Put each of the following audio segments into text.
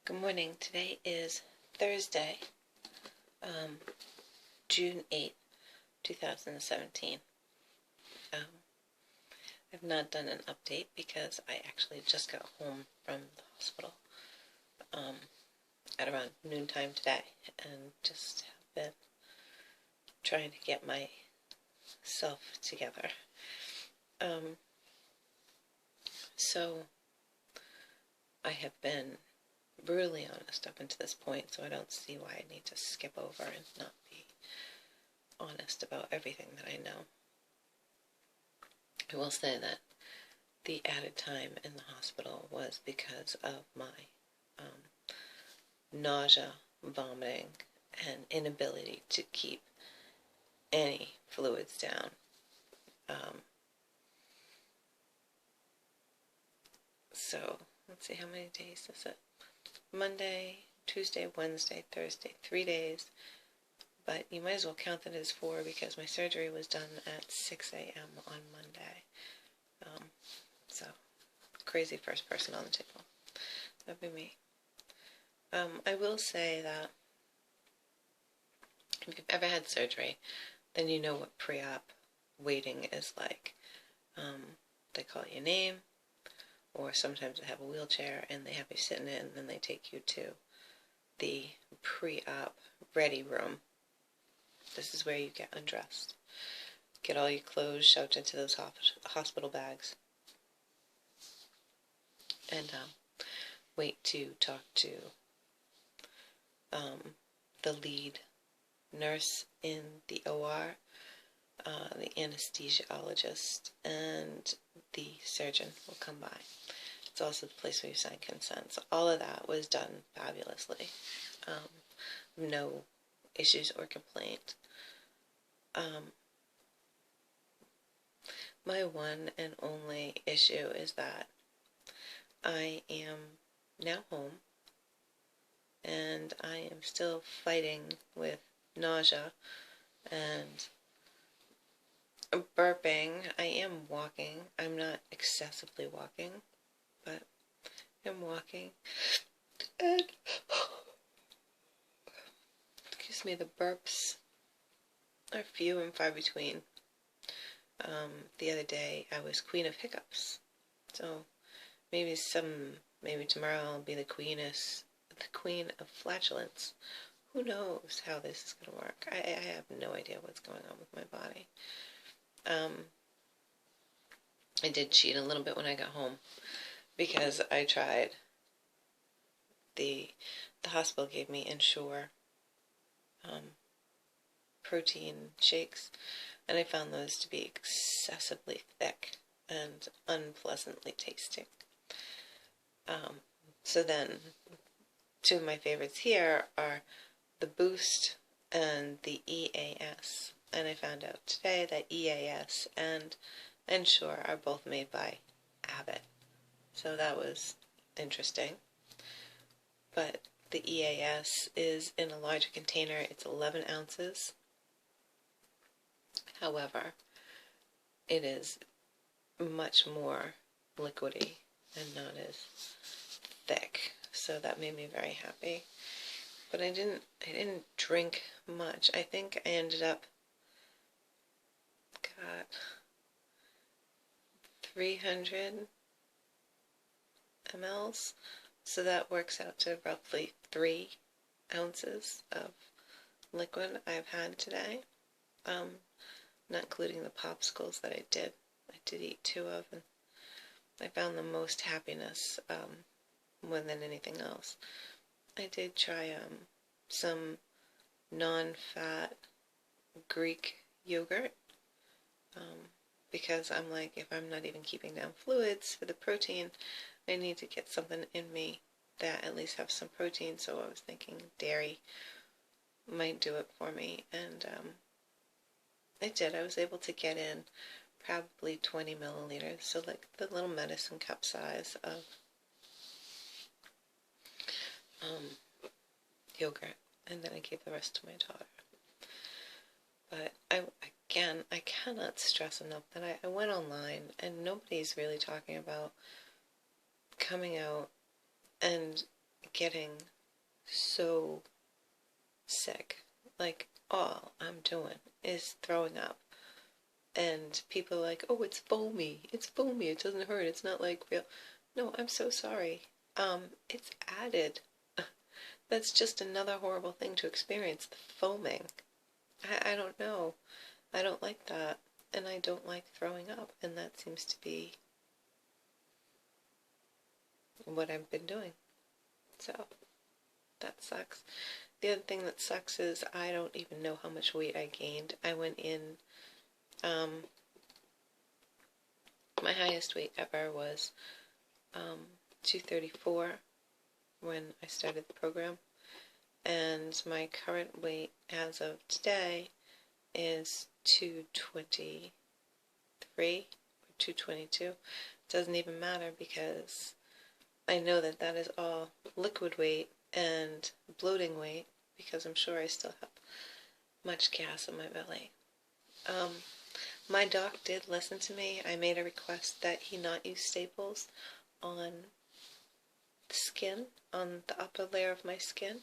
Good morning. Today is Thursday, June 8th, 2017. I've not done an update because I actually just got home from the hospital at around noontime today and just have been trying to get myself together. So I have been brutally honest up until this point, so I don't see why I need to skip over and not be honest about everything that I know. I will say that the added time in the hospital was because of my nausea, vomiting, and inability to keep any fluids down. So, let's see, how many days is it? Monday, Tuesday, Wednesday, Thursday, 3 days, but you might as well count that as 4 because my surgery was done at 6 a.m. on Monday. So, crazy first person on the table. That'd be me. I will say that if you've ever had surgery, then you know what pre-op waiting is like. They call your name, or sometimes they have a wheelchair and they have you sit in it, and then they take you to the pre-op ready room. This is where you get undressed, get all your clothes shoved into those hospital bags, and wait to talk to the lead nurse in the OR, the anesthesiologist, and the surgeon will come by. It's also the place where you sign consent. So all of that was done fabulously. No issues or complaint. My one and only issue is that I am now home and I am still fighting with nausea and burping. I am walking. I'm not excessively walking, but I'm walking. And, excuse me, the burps are few and far between. The other day I was queen of hiccups. So maybe tomorrow I'll be the queen of flatulence. Who knows how this is going to work? I have no idea what's going on with my body. I did cheat a little bit when I got home because I tried. The hospital gave me Ensure protein shakes, and I found those to be excessively thick and unpleasantly tasting. So then, two of my favorites here are the Boost and the EAS. And I found out today that EAS and Ensure are both made by Abbott. So that was interesting. But the EAS is in a larger container. It's 11 ounces. However, it is much more liquidy and not as thick. So that made me very happy. But I didn't drink much. I think I ended up got 300 mLs. So that works out to roughly 3 ounces of liquid I've had today. Not including the popsicles that I did eat 2 of, and I found the most happiness more than anything else. I did try some non-fat Greek yogurt because I'm like, if I'm not even keeping down fluids for the protein, I need to get something in me that at least have some protein. So I was thinking dairy might do it for me, and I did. I was able to get in probably 20 milliliters, so like the little medicine cup size of yogurt, and then I gave the rest to my daughter. But I cannot stress enough that I went online, and nobody's really talking about coming out and getting so sick. Like, all I'm doing is throwing up. And people are like, oh, it's foamy. It's foamy. It doesn't hurt. It's not like real. No, I'm so sorry. It's added. That's just another horrible thing to experience, the foaming. I don't know. I don't like that. And I don't like throwing up. And that seems to be what I've been doing. So, that sucks. The other thing that sucks is I don't even know how much weight I gained. I went in, my highest weight ever was 234 when I started the program. And my current weight as of today is 223 or 222. It doesn't even matter because I know that that is all liquid weight and bloating weight because I'm sure I still have much gas in my belly. My doc did listen to me. I made a request that he not use staples on the skin, on the upper layer of my skin,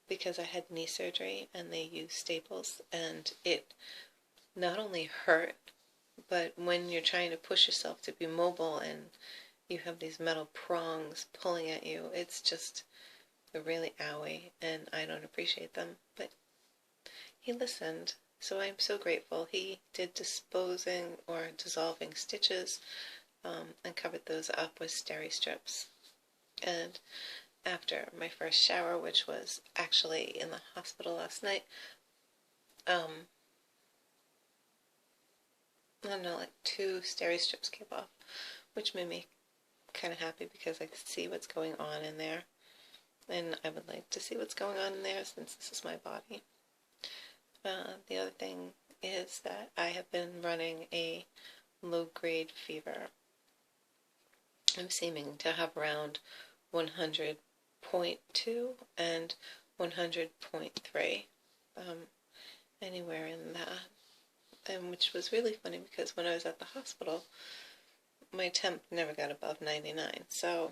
because I had knee surgery and they used staples, and it not only hurt, but when you're trying to push yourself to be mobile and you have these metal prongs pulling at you, it's just really owie, and I don't appreciate them. But he listened, so I'm so grateful. He did dissolving stitches and covered those up with steri strips. And after my first shower, which was actually in the hospital last night, I don't know, like 2 steri strips came off, which made me kind of happy because I could see what's going on in there. And I would like to see what's going on in there since this is my body. The other thing is that I have been running a low-grade fever. I'm seeming to have around 100.2 and 100.3, anywhere in that. And which was really funny because when I was at the hospital, my temp never got above 99, so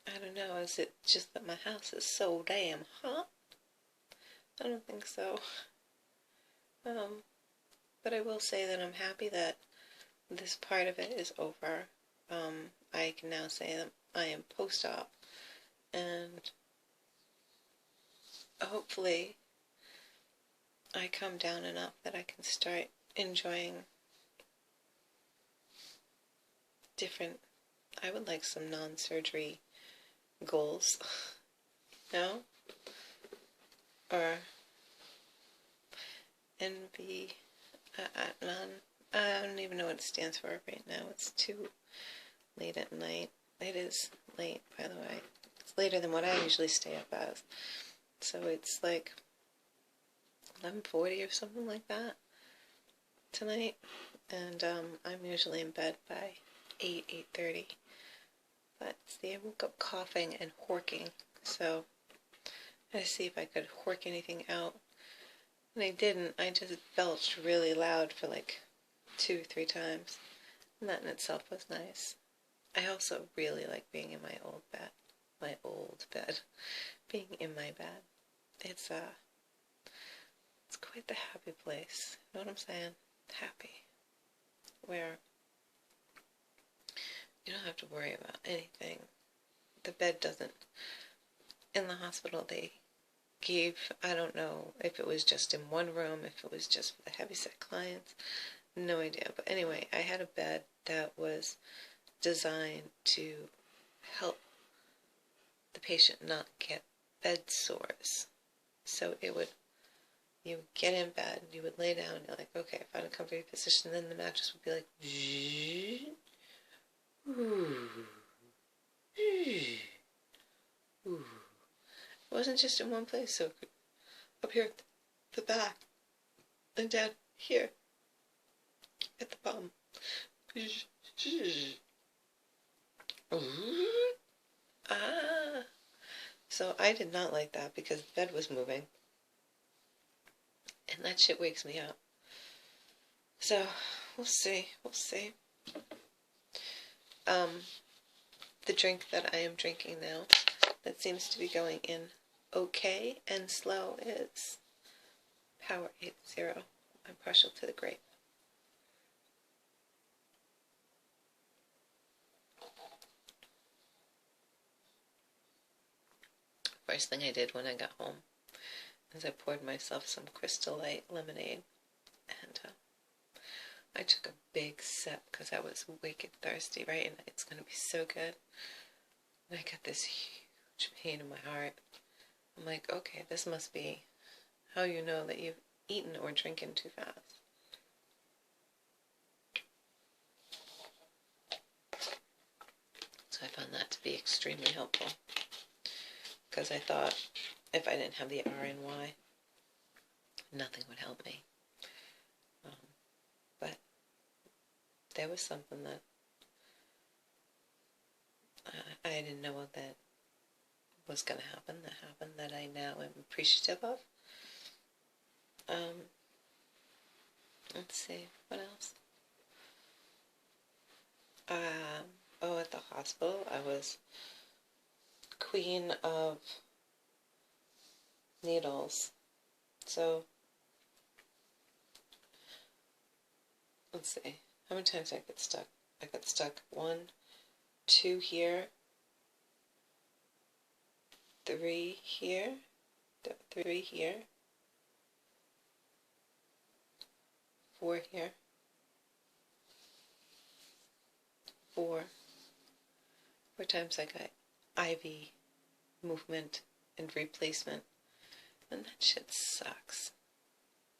I don't know, is it just that my house is so damn hot? I don't think so. But I will say that I'm happy that this part of it is over. I can now say that I am post-op, and hopefully I calm down enough that I can start enjoying different, I would like some non-surgery goals, no? Or NB, I don't even know what it stands for right now. It's too late at night. It is late, by the way. It's later than what I usually stay up as. So it's like 11:40 or something like that tonight. And I'm usually in bed by 8:30. But see, I woke up coughing and horking. So I had to see if I could hork anything out. And I didn't. I just belched really loud for like 2 or 3 times. And that in itself was nice. I also really like being in my old bed. My old bed. Being in my bed. It's quite the happy place. You know what I'm saying? Happy. Where you don't have to worry about anything. The bed doesn't. In the hospital, they gave, I don't know if it was just in one room, if it was just for the heavyset clients, no idea. But anyway, I had a bed that was designed to help the patient not get bed sores. So it would, you would get in bed, you would lay down, and you're like, okay, find a comfy position, then the mattress would be like, it wasn't just in one place, so up here at the back, and down here at the bottom. So I did not like that because the bed was moving. And that shit wakes me up. So, we'll see. the drink that I am drinking now that seems to be going in okay and slow is Power 80. I'm partial to the grape. First thing I did when I got home is I poured myself some Crystal Light lemonade, and I took a big sip because I was wicked thirsty, right? And it's going to be so good. And I got this huge pain in my heart. I'm like, okay, this must be how you know that you've eaten or drinking too fast. So I found that to be extremely helpful, because I thought if I didn't have the RNY, nothing would help me. But there was something that I didn't know that was going to happen, that I now am appreciative of. Let's see, what else? At the hospital, I was queen of needles. So, let's see, how many times I got stuck? I got stuck 1, 2 here, 3 here, 3 here, 4 here, 4 times I got IV movement and replacement, and that shit sucks.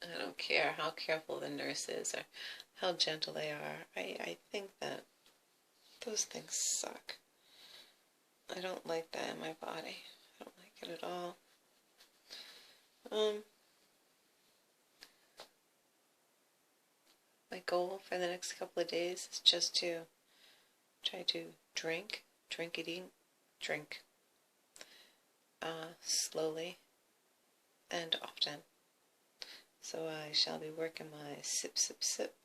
I don't care how careful the nurse is or how gentle they are. I think that those things suck. I don't like that in my body. I don't like it at all. My goal for the next couple of days is just to try to drink slowly and often. So I shall be working my sip, sip, sip,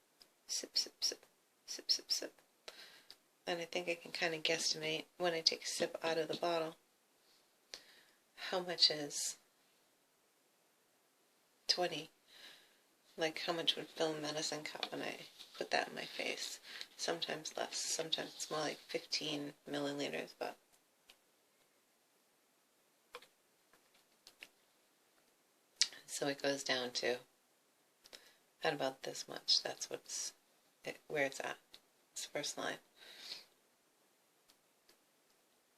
sip, sip, sip, sip, sip, sip. And I think I can kind of guesstimate when I take a sip out of the bottle how much is 20. Like how much would fill a medicine cup when I put that in my face. Sometimes less, sometimes it's more like 15 milliliters, but so it goes down to at about this much. That's where it's at. It's the first line.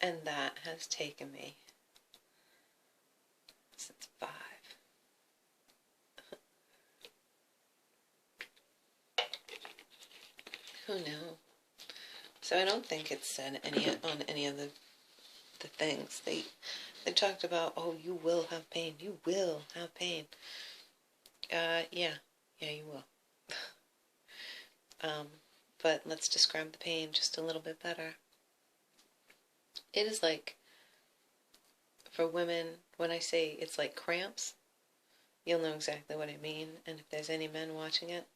And that has taken me since 5. Who knew? So I don't think it said on any of the things. They talked about, oh, you will have pain. You will have pain. Yeah, you will. But let's describe the pain just a little bit better. It is like, for women, when I say it's like cramps, you'll know exactly what I mean. And if there's any men watching it,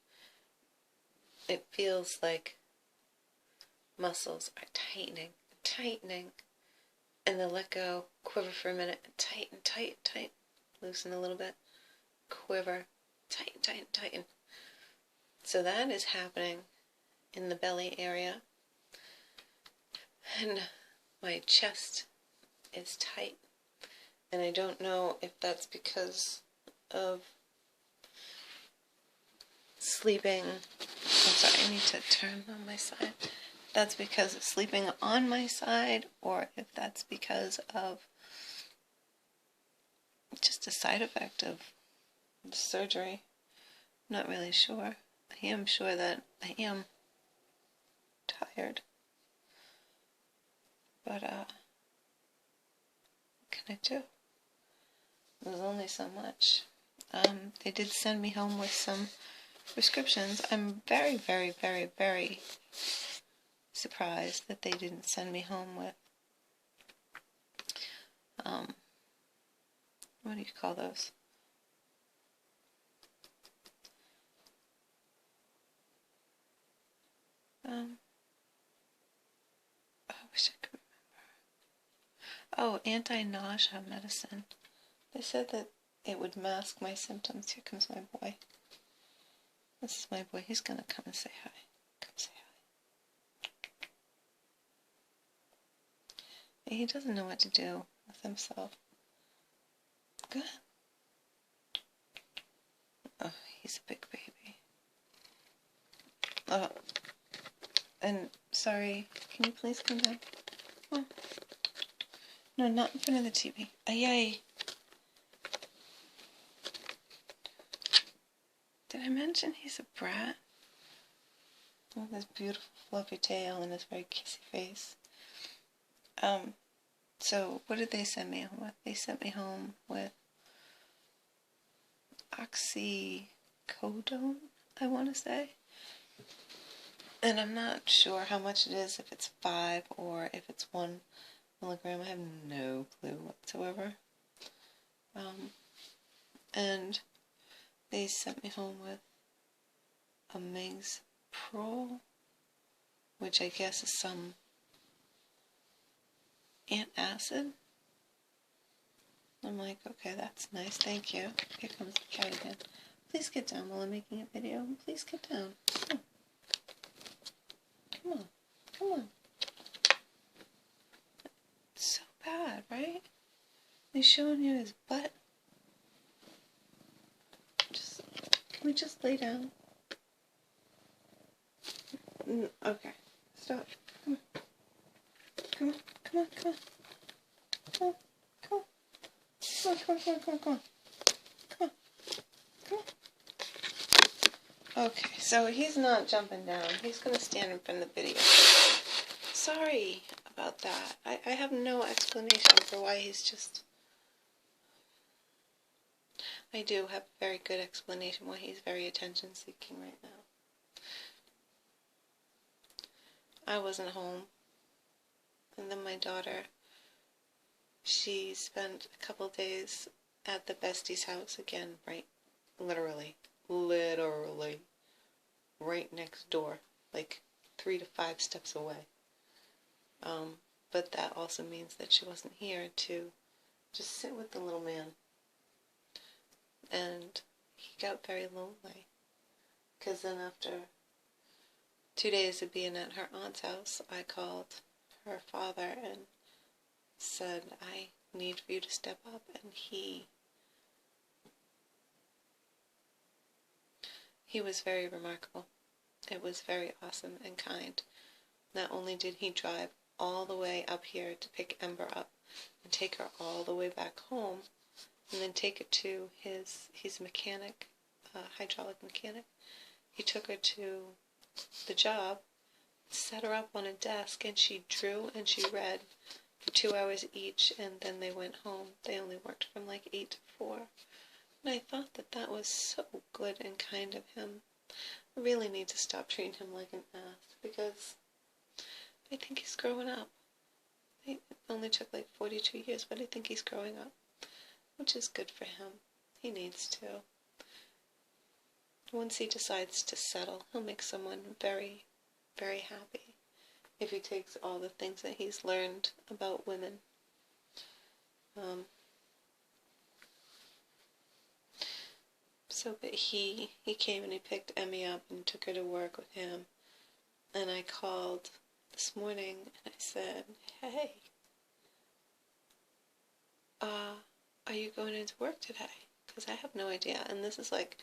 it feels like muscles are tightening, and they'll let go, quiver for a minute, and tighten, loosen a little bit, quiver, tighten. So that is happening in the belly area, and my chest is tight, and I don't know if that's because of sleeping. I'm sorry, I need to turn on my side. That's because of sleeping on my side, or if that's because of just a side effect of the surgery. I'm not really sure. I am sure that I am tired. But, what can I do? There's only so much. They did send me home with some prescriptions. I'm very, very, very, very surprised that they didn't send me home with, what do you call those? I wish I could Oh, anti-nausea medicine. They said that it would mask my symptoms. Here comes my boy. This is my boy. He's gonna come and say hi. Come say hi. He doesn't know what to do with himself. Good. Oh, he's a big baby. Oh, and sorry, can you please come down? Oh. No, not in front of the TV. Ay. Did I mention he's a brat? With his beautiful fluffy tail and his very kissy face. So what did they send me home with? They sent me home with oxycodone, I want to say. And I'm not sure how much it is, if it's 5 or if it's 1 milligram. I have no clue whatsoever. And they sent me home with a Pro, which I guess is some antacid. I'm like, okay, that's nice, thank you. Here comes the cat again. Please get down while I'm making a video. Please get down. Oh. Come on, come on. It's so bad, right? He's showing you his butt. Can we just lay down? Okay, stop. Come on. Come on, come on, come on. Come on, come on. Come on, come on, come on, come on, come on. Come on, come on. Okay, so he's not jumping down. He's going to stand in front of the video. Sorry about that. I have no explanation for why he's just... I do have a very good explanation why he's very attention-seeking right now. I wasn't home. And then my daughter, she spent a couple days at the bestie's house again, right? Literally, right next door, like 3 to 5 steps away. But that also means that she wasn't here to just sit with the little man. And he got very lonely. Because then after 2 days of being at her aunt's house, I called her father and said, I need for you to step up. And he was very remarkable. It was very awesome and kind. Not only did he drive all the way up here to pick Ember up and take her all the way back home, and then take it to he's a mechanic, hydraulic mechanic. He took her to the job, set her up on a desk, and she drew and she read for 2 hours each, and then they went home. They only worked from like 8 to 4. And I thought that that was so good and kind of him. I really need to stop treating him like an ass, because I think he's growing up. It only took like 42 years, but I think he's growing up, which is good for him. He needs to. Once he decides to settle, he'll make someone very, very happy if he takes all the things that he's learned about women. But he came and he picked Emmy up and took her to work with him. And I called this morning and I said, hey, are you going into work today? Because I have no idea. And this is like,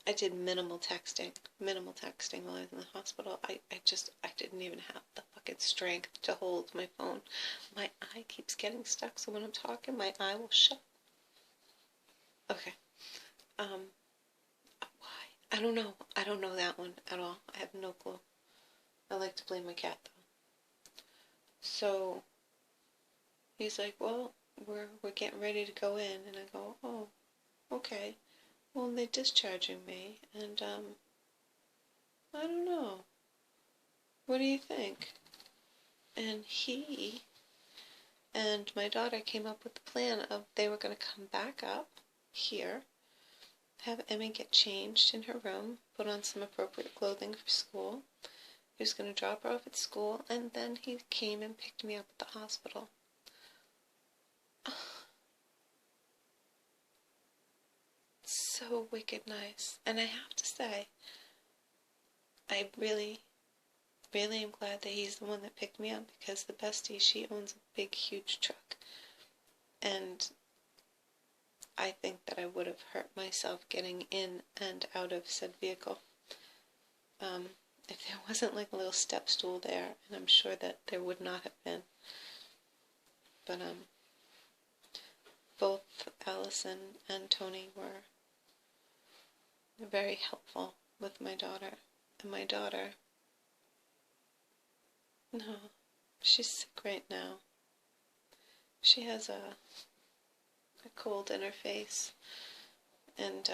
I did minimal texting while I was in the hospital. I didn't even have the fucking strength to hold my phone. My eye keeps getting stuck, so when I'm talking, my eye will shut. Okay. Why? I don't know. I don't know that one at all. I have no clue. I like to blame my cat, though. So, he's like, well, we're getting ready to go in, and I go, oh, okay. Well, they're discharging me, and, I don't know. What do you think? And he and my daughter came up with the plan of they were going to come back up here, have Emmy get changed in her room, put on some appropriate clothing for school. He was going to drop her off at school, and then he came and picked me up at the hospital. so wicked nice. And I have to say, I really am glad that he's the one that picked me up, because the bestie, she owns a big, huge truck. And I think that I would have hurt myself getting in and out of said vehicle. If there wasn't like a little step stool there, and I'm sure that there would not have been. But both Allison and Tony were very helpful with my daughter. And my daughter, no, she's sick right now. She has a cold in her face, and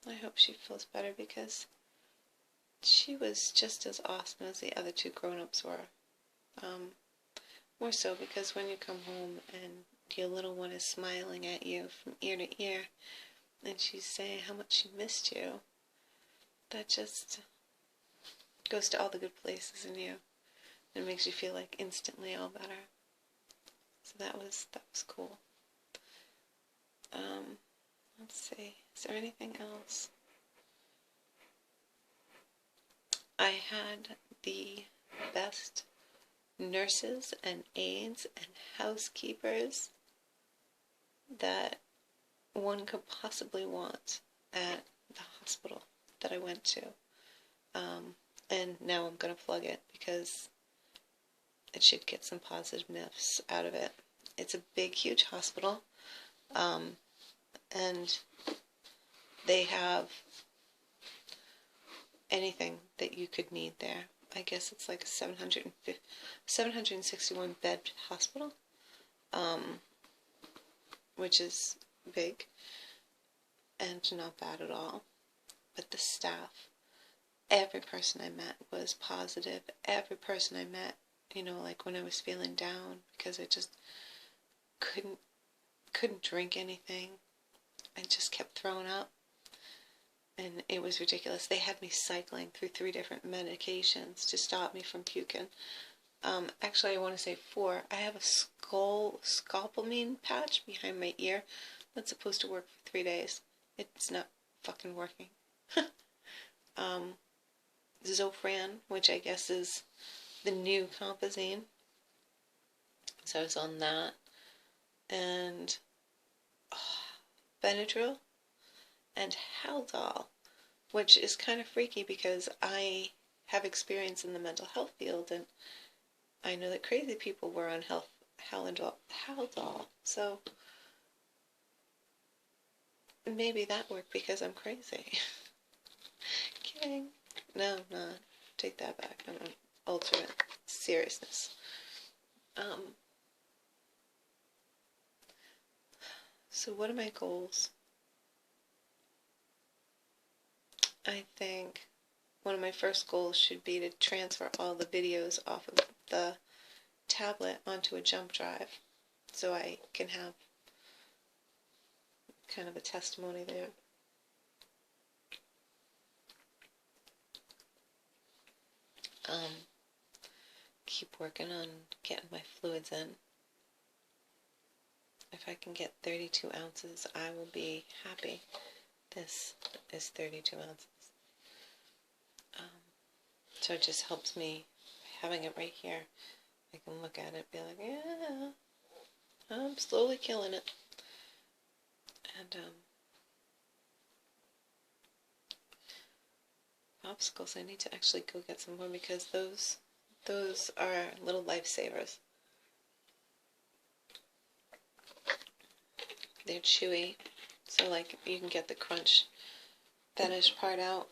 I hope she feels better, because she was just as awesome as the other two grown-ups were. More so because when you come home and your little one is smiling at you from ear to ear, and she's saying how much she missed you, that just goes to all the good places in you. It makes you feel like instantly all better. So that was cool. Let's see, is there anything else? I had the best nurses and aides and housekeepers that one could possibly want at the hospital that I went to. And now I'm going to plug it, because it should get some positiveness out of it. It's a big, huge hospital, and they have anything that you could need there. I guess it's like a 761 bed hospital, which is big and not bad at all. But the staff, every person I met was positive. Every person I met, like when I was feeling down because I just couldn't drink anything, I just kept throwing up. And it was ridiculous. They had me cycling through 3 different medications to stop me from puking. Actually, I want to say 4. I have a scopolamine patch behind my ear that's supposed to work for 3 days. It's not fucking working. Zofran, which I guess is the new Compazine. So I was on that. And Benadryl and Haldol, which is kind of freaky because I have experience in the mental health field, and I know that crazy people were on Haldol, so maybe that worked because I'm crazy. Kidding. No, take that back. I'm an alternate seriousness. So what are my goals? I think one of my first goals should be to transfer all the videos off of the tablet onto a jump drive, so I can have kind of a testimony there. Keep working on getting my fluids in. If I can get 32 ounces, I will be happy. This is 32 ounces. So it just helps me having it right here. I can look at it and be like, yeah, I'm slowly killing it. And popsicles, I need to actually go get some more, because those are little lifesavers. They're chewy, so like you can get the crunch fetish part out.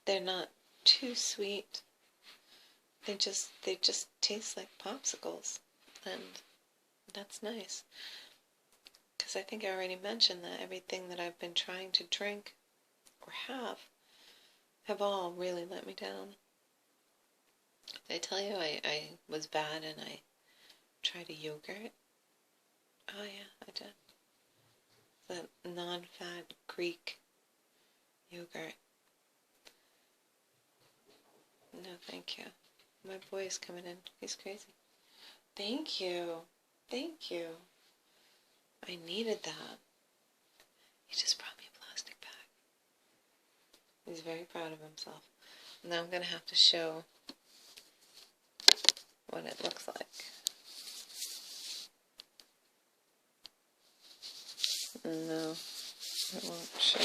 They're not too sweet. They just taste like popsicles, and that's nice. Because I think I already mentioned that everything that I've been trying to drink or have all really let me down. Did I tell you I was bad and I tried a yogurt? Oh yeah, I did. That non-fat Greek yogurt. No, thank you. My boy's coming in. He's crazy. Thank you. Thank you. I needed that. He just brought me a plastic bag. He's very proud of himself. Now I'm going to have to show what it looks like. No, it won't show.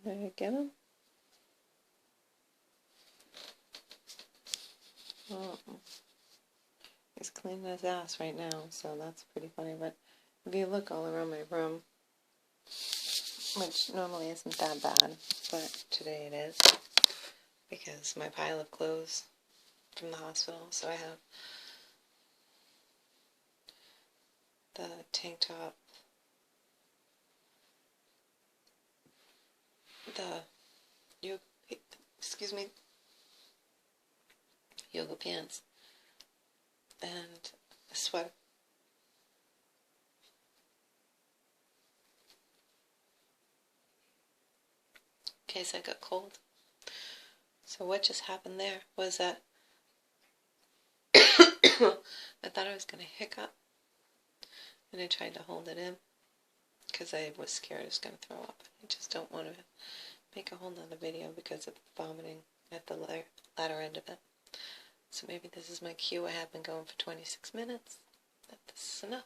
Did I get him? Oh. He's cleaning his ass right now, so that's pretty funny. But if you look all around my room, which normally isn't that bad, but today it is, because my pile of clothes from the hospital. So I have the tank top, the yoga pants, and a sweater. In case I got cold. So what just happened there was that I thought I was going to hiccup, and I tried to hold it in because I was scared I was going to throw up. I just don't want to make a whole nother video because of vomiting at the latter end of it. So maybe this is my cue. I have been going for 26 minutes. That this is enough.